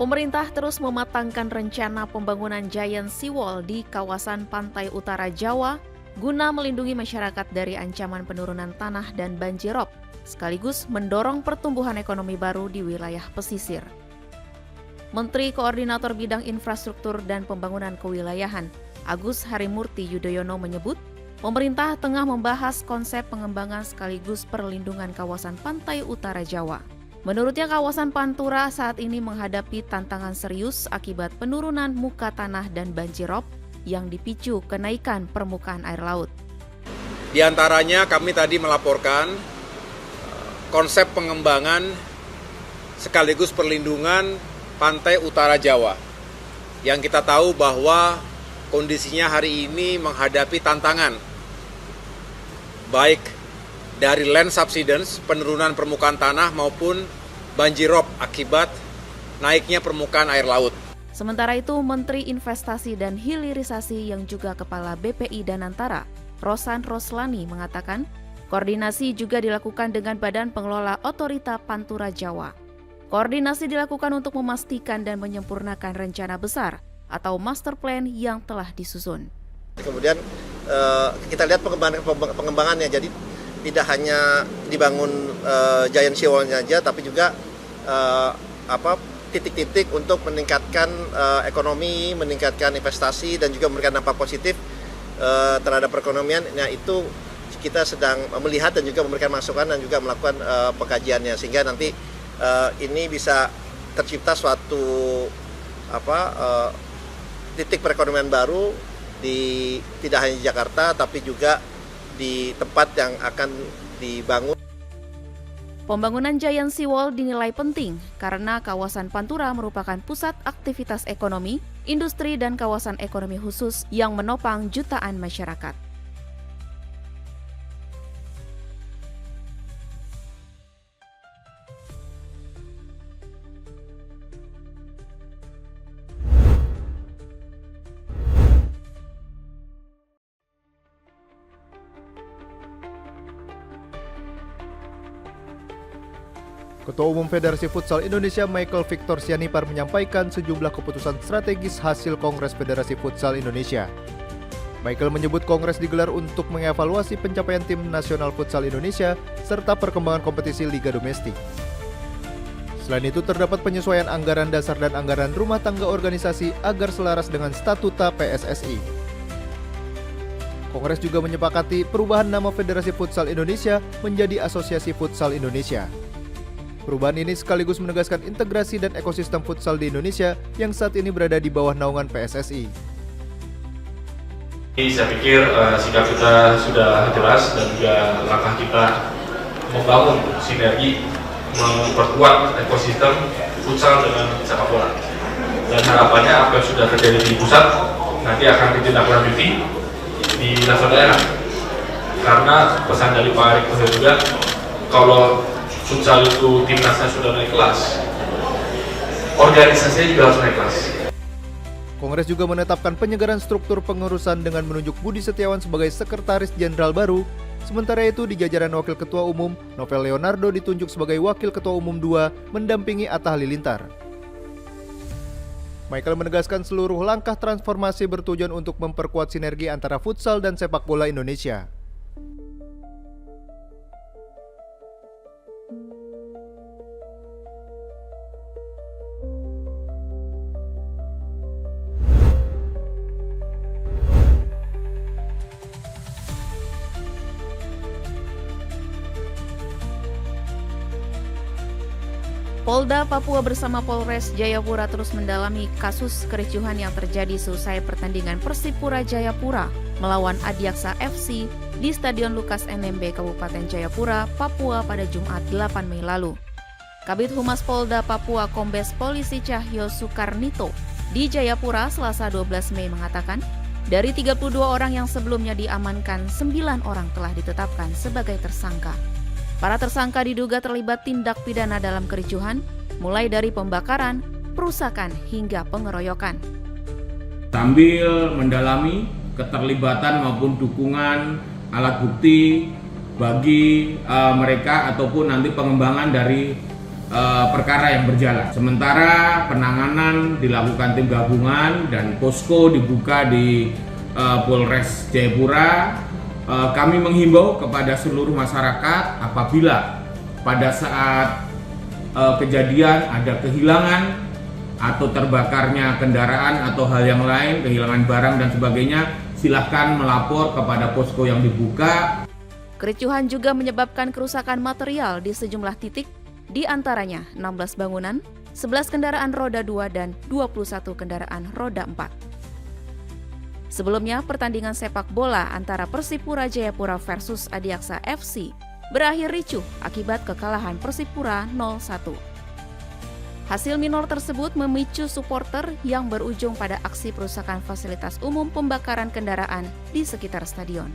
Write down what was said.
Pemerintah terus mematangkan rencana pembangunan Giant Seawall di kawasan pantai utara Jawa guna melindungi masyarakat dari ancaman penurunan tanah dan banjirop, sekaligus mendorong pertumbuhan ekonomi baru di wilayah pesisir. Menteri Koordinator Bidang Infrastruktur dan Pembangunan Kewilayahan, Agus Harimurti Yudhoyono menyebut, pemerintah tengah membahas konsep pengembangan sekaligus perlindungan kawasan pantai utara Jawa. Menurutnya, kawasan Pantura saat ini menghadapi tantangan serius akibat penurunan muka tanah dan banjirop yang dipicu kenaikan permukaan air laut. Di antaranya kami tadi melaporkan konsep pengembangan sekaligus perlindungan pantai utara Jawa. Yang kita tahu bahwa kondisinya hari ini menghadapi tantangan baik dari land subsidence, penurunan permukaan tanah maupun banjirop akibat naiknya permukaan air laut. Sementara itu, Menteri Investasi dan Hilirisasi yang juga Kepala BPI Danantara, Rosan Roslani mengatakan, koordinasi juga dilakukan dengan Badan Pengelola Otorita Pantura Jawa. Koordinasi dilakukan untuk memastikan dan menyempurnakan rencana besar atau master plan yang telah disusun. Kemudian kita lihat pengembangannya, jadi tidak hanya dibangun Giant Seawall-nya aja, tapi juga titik-titik untuk meningkatkan ekonomi, meningkatkan investasi, dan juga memberikan dampak positif terhadap perekonomian. Nah, itu kita sedang melihat dan juga memberikan masukan dan juga melakukan pengkajiannya, sehingga nanti ini bisa tercipta suatu titik perekonomian baru tidak hanya di Jakarta, tapi juga di tempat yang akan dibangun. Pembangunan Giant Seawall dinilai penting karena kawasan Pantura merupakan pusat aktivitas ekonomi, industri, dan kawasan ekonomi khusus yang menopang jutaan masyarakat. Ketua Umum Federasi Futsal Indonesia Michael Victor Sianipar menyampaikan sejumlah keputusan strategis hasil Kongres Federasi Futsal Indonesia. Michael menyebut kongres digelar untuk mengevaluasi pencapaian tim nasional futsal Indonesia serta perkembangan kompetisi liga domestik. Selain itu, terdapat penyesuaian anggaran dasar dan anggaran rumah tangga organisasi agar selaras dengan statuta PSSI. Kongres juga menyepakati perubahan nama Federasi Futsal Indonesia menjadi Asosiasi Futsal Indonesia. Perubahan ini sekaligus menegaskan integrasi dan ekosistem futsal di Indonesia yang saat ini berada di bawah naungan PSSI. Saya pikir sikap kita sudah jelas dan juga langkah kita membangun sinergi, memperkuat ekosistem futsal dengan sepak bola. Dan harapannya apa yang sudah terjadi di pusat nanti akan ditindaklanjuti di level daerah. Karena pesan dari Pak Erick Thohir juga, kalau futsal itu timnasnya sudah naik kelas, organisasinya juga harus naik kelas. Kongres juga menetapkan penyegaran struktur pengurusan dengan menunjuk Budi Setiawan sebagai Sekretaris Jenderal baru. Sementara itu, di jajaran Wakil Ketua Umum, Novel Leonardo ditunjuk sebagai Wakil Ketua Umum 2 mendampingi Atta Halilintar. Michael menegaskan seluruh langkah transformasi bertujuan untuk memperkuat sinergi antara futsal dan sepak bola Indonesia. Polda Papua bersama Polres Jayapura terus mendalami kasus kericuhan yang terjadi seusai pertandingan Persipura Jayapura melawan Adiaksa FC di Stadion Lukas NMB Kabupaten Jayapura, Papua pada Jumat 8 Mei lalu. Kabid Humas Polda Papua Kombes Polisi Cahyo Soekarnito di Jayapura Selasa 12 Mei mengatakan, dari 32 orang yang sebelumnya diamankan, 9 orang telah ditetapkan sebagai tersangka. Para tersangka diduga terlibat tindak pidana dalam kericuhan, mulai dari pembakaran, perusakan, hingga pengeroyokan. Sambil mendalami keterlibatan maupun dukungan alat bukti bagi mereka ataupun nanti pengembangan dari perkara yang berjalan. Sementara penanganan dilakukan tim gabungan dan posko dibuka di Polres Jayapura. Kami menghimbau kepada seluruh masyarakat apabila pada saat kejadian ada kehilangan atau terbakarnya kendaraan atau hal yang lain, kehilangan barang dan sebagainya, silahkan melapor kepada posko yang dibuka. Kericuhan juga menyebabkan kerusakan material di sejumlah titik, di antaranya 16 bangunan, 11 kendaraan roda 2 dan 21 kendaraan roda 4. Sebelumnya, pertandingan sepak bola antara Persipura Jayapura versus Adiaksa FC berakhir ricuh akibat kekalahan Persipura 0-1. Hasil minor tersebut memicu supporter yang berujung pada aksi perusakan fasilitas umum pembakaran kendaraan di sekitar stadion.